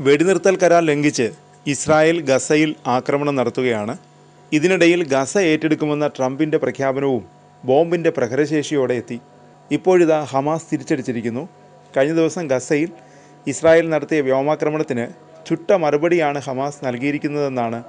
വെടിനിർത്തൽ കരാർ ലംഘിച്ച് ഇസ്രായേൽ ഗസയിൽ ആക്രമണം നടത്തുകയാണ്. ഇതിനിടയിൽ ഗസ ഏറ്റെടുക്കുമെന്ന ട്രംപിൻ്റെ പ്രഖ്യാപനവും ബോംബിൻ്റെ പ്രഹരശേഷിയോടെ എത്തി. ഇപ്പോഴിതാ ഹമാസ് തിരിച്ചടിച്ചിരിക്കുന്നു. കഴിഞ്ഞ ദിവസം ഗസയിൽ ഇസ്രായേൽ നടത്തിയ വ്യോമാക്രമണത്തിന് ചുട്ട മറുപടിയാണ് ഹമാസ് നൽകിയിരിക്കുന്നതെന്നാണ്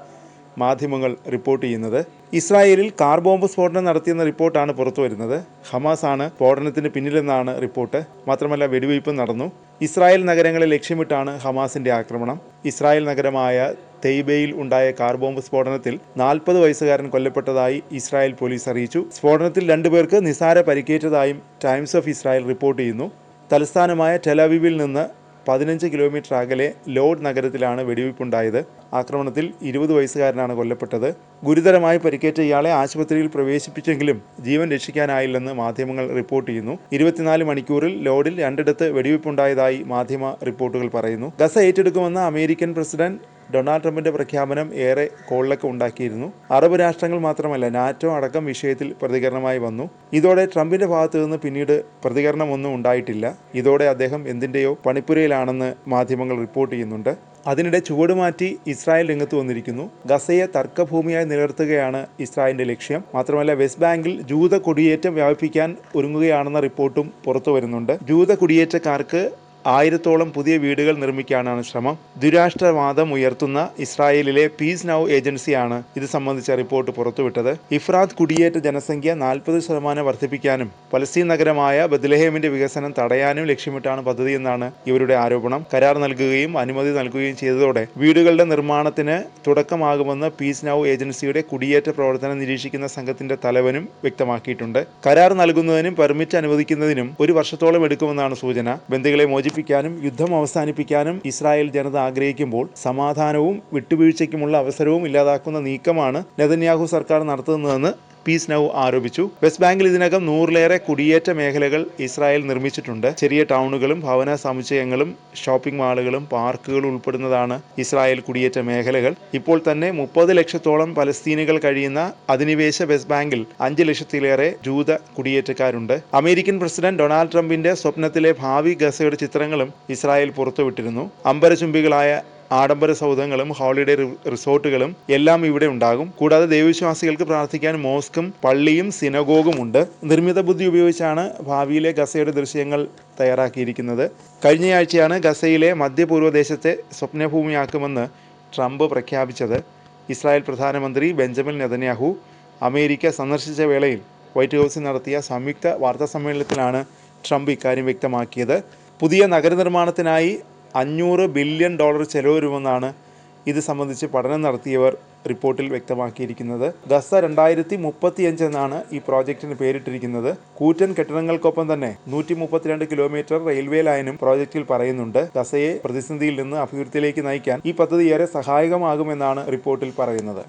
മാധ്യമങ്ങൾ റിപ്പോർട്ട് ചെയ്യുന്നത്. ഇസ്രായേലിൽ കാർ ബോംബ് സ്ഫോടനം നടത്തിയെന്ന റിപ്പോർട്ടാണ് പുറത്തു വരുന്നത്. ഹമാസ് ആണ് സ്ഫോടനത്തിന് പിന്നിലെന്നാണ് റിപ്പോർട്ട്. മാത്രമല്ല, വെടിവയ്പ് നടന്നു. ഇസ്രായേൽ നഗരങ്ങളെ ലക്ഷ്യമിട്ടാണ് ഹമാസിൻ്റെ ആക്രമണം. ഇസ്രായേൽ നഗരമായ തെയ്ബയിൽ ഉണ്ടായ കാർ ബോംബ് സ്ഫോടനത്തിൽ 40 വയസ്സുകാരൻ കൊല്ലപ്പെട്ടതായി ഇസ്രായേൽ പോലീസ് അറിയിച്ചു. സ്ഫോടനത്തിൽ 2 പേർക്ക് നിസാര പരിക്കേറ്റതായും ടൈംസ് ഓഫ് ഇസ്രായേൽ റിപ്പോർട്ട് ചെയ്യുന്നു. തലസ്ഥാനമായ ടെലവീവിൽ നിന്ന് 15 കിലോമീറ്റർ അകലെ ലോഡ് നഗരത്തിലാണ് വെടിവയ്പുണ്ടായത്. ആക്രമണത്തിൽ 20 വയസ്സുകാരനാണ് കൊല്ലപ്പെട്ടത്. ഗുരുതരമായി പരിക്കേറ്റ ഇയാളെ ആശുപത്രിയിൽ പ്രവേശിപ്പിച്ചെങ്കിലും ജീവൻ രക്ഷിക്കാനായില്ലെന്ന് മാധ്യമങ്ങൾ റിപ്പോർട്ട് ചെയ്യുന്നു. 24 മണിക്കൂറിൽ ലോഡിൽ 2 വെടിവയ്പുണ്ടായതായി മാധ്യമ റിപ്പോർട്ടുകൾ പറയുന്നു. ഗസ ഏറ്റെടുക്കുമെന്ന അമേരിക്കൻ പ്രസിഡന്റ് ഡൊണാൾഡ് ട്രംപിന്റെ പ്രഖ്യാപനം ഏറെ കോളിളക്കം ഉണ്ടാക്കിയിരുന്നു. അറബ് രാഷ്ട്രങ്ങൾ മാത്രമല്ല, നാറ്റോ അടക്കം വിഷയത്തിൽ പ്രതികരണമായി വന്നു. ഇതോടെ ട്രംപിന്റെ ഭാഗത്തു നിന്ന് പിന്നീട് പ്രതികരണമൊന്നും ഉണ്ടായിട്ടില്ല. ഇതോടെ അദ്ദേഹം എന്തിൻ്റെയോ പണിപ്പുരയിലാണെന്ന് മാധ്യമങ്ങൾ റിപ്പോർട്ട് ചെയ്യുന്നുണ്ട്. അതിനിടെ ചുവടുമാറ്റി ഇസ്രായേൽ രംഗത്ത് വന്നിരിക്കുന്നു. ഗസയെ തർക്കഭൂമിയായി നിലനിർത്തുകയാണ് ഇസ്രായേലിന്റെ ലക്ഷ്യം. മാത്രമല്ല, വെസ്റ്റ് ബാങ്കിൽ ജൂത കുടിയേറ്റം വ്യാപിപ്പിക്കാൻ ഒരുങ്ങുകയാണെന്ന റിപ്പോർട്ടും പുറത്തു വരുന്നുണ്ട്. ജൂത കുടിയേറ്റക്കാർക്ക് 1000-ഓളം പുതിയ വീടുകൾ നിർമ്മിക്കാനാണ് ശ്രമം. ദുരാഷ്ട്രവാദം ഉയർത്തുന്ന ഇസ്രായേലിലെ പീസ് നൗ ഏജൻസിയാണ് ഇത് സംബന്ധിച്ച റിപ്പോർട്ട് പുറത്തുവിട്ടത്. ഇഫ്രാത്ത് കുടിയേറ്റ ജനസംഖ്യ 40% വർദ്ധിപ്പിക്കാനും പലസ്തീൻ നഗരമായ ബത്ലഹേമിന്റെ വികസനം തടയാനും ലക്ഷ്യമിട്ടാണ് പദ്ധതിയെന്നാണ് ഇവരുടെ ആരോപണം. കരാർ നൽകുകയും അനുമതി നൽകുകയും ചെയ്തതോടെ വീടുകളുടെ നിർമ്മാണത്തിന് തുടക്കമാകുമെന്ന് പീസ് നൗ ഏജൻസിയുടെ കുടിയേറ്റ പ്രവർത്തനം നിരീക്ഷിക്കുന്ന സംഘത്തിന്റെ തലവനും വ്യക്തമാക്കിയിട്ടുണ്ട്. കരാർ നൽകുന്നതിനും പെർമിറ്റ് അനുവദിക്കുന്നതിനും 1 വർഷത്തോളം എടുക്കുമെന്നാണ് സൂചന. ബന്ദികളെ മോചിപ്പിക്കാനും യുദ്ധം അവസാനിപ്പിക്കാനും ഇസ്രായേൽ ജനത ആഗ്രഹിക്കുമ്പോൾ സമാധാനവും വിട്ടുവീഴ്ചയ്ക്കുമുള്ള അവസരവും ഇല്ലാതാക്കുന്ന നീക്കമാണ് നെതന്യാഹു സർക്കാർ നടത്തുന്നതെന്ന് പീസ് നൗ ആരോപിച്ചു. വെസ്റ്റ് ബാങ്കിൽ ഇതിനകം 100-ലേറെ കുടിയേറ്റ മേഖലകൾ ഇസ്രായേൽ നിർമ്മിച്ചിട്ടുണ്ട്. ചെറിയ ടൗണുകളും ഭവന സമുച്ചയങ്ങളും ഷോപ്പിംഗ് മാളുകളും പാർക്കുകളും ഉൾപ്പെടുന്നതാണ് ഇസ്രായേൽ കുടിയേറ്റ മേഖലകൾ. ഇപ്പോൾ തന്നെ 30 ലക്ഷത്തോളം പലസ്തീനികൾ കഴിയുന്ന അധിനിവേശ വെസ്റ്റ് ബാങ്കിൽ 5 ലക്ഷത്തിലേറെ ജൂത കുടിയേറ്റക്കാരുണ്ട്. അമേരിക്കൻ പ്രസിഡന്റ് ഡൊണാൾഡ് ട്രംപിന്റെ സ്വപ്നത്തിലെ ഭാവി ഗസയുടെ ചിത്രങ്ങളും ഇസ്രായേൽ പുറത്തുവിട്ടിരുന്നു. അമ്പരചുംബികളായ ആഡംബര സൗധങ്ങളും ഹോളിഡേ റിസോർട്ടുകളും എല്ലാം ഇവിടെ ഉണ്ടാകും. കൂടാതെ ദൈവവിശ്വാസികൾക്ക് പ്രാർത്ഥിക്കാൻ മോസ്കും പള്ളിയും സിനഗോഗും ഉണ്ട്. നിർമ്മിത ബുദ്ധി ഉപയോഗിച്ചാണ് ഭാവിയിലെ ഗസയുടെ ദൃശ്യങ്ങൾ തയ്യാറാക്കിയിരിക്കുന്നത്. കഴിഞ്ഞയാഴ്ചയാണ് ഗസയിലെ മധ്യപൂർവ്വദേശത്തെ സ്വപ്നഭൂമിയാക്കുമെന്ന് ട്രംപ് പ്രഖ്യാപിച്ചത്. ഇസ്രായേൽ പ്രധാനമന്ത്രി ബെഞ്ചമിൻ നെതന്യാഹു അമേരിക്ക സന്ദർശിച്ച വേളയിൽ വൈറ്റ് ഹൗസിൽ നടത്തിയ സംയുക്ത വാർത്താ സമ്മേളനത്തിലാണ് ട്രംപ് ഇക്കാര്യം വ്യക്തമാക്കിയത്. പുതിയ നഗരനിർമ്മാണത്തിനായി $500 ബില്യൺ ചെലവ് വരുമെന്നാണ് ഇത് സംബന്ധിച്ച് പഠനം നടത്തിയവർ റിപ്പോർട്ടിൽ വ്യക്തമാക്കിയിരിക്കുന്നത്. ഗസ 2035 എന്നാണ് ഈ പ്രോജക്റ്റിന് പേരിട്ടിരിക്കുന്നത്. കൂറ്റൻ കെട്ടിടങ്ങൾക്കൊപ്പം തന്നെ 132 കിലോമീറ്റർ റെയിൽവേ ലൈനും പ്രോജക്റ്റിൽ പറയുന്നുണ്ട്. ഗസയെ പ്രതിസന്ധിയിൽ നിന്ന് അഭിവൃദ്ധിയിലേക്ക് നയിക്കാൻ ഈ പദ്ധതി ഏറെ സഹായകമാകുമെന്നാണ് റിപ്പോർട്ടിൽ പറയുന്നത്.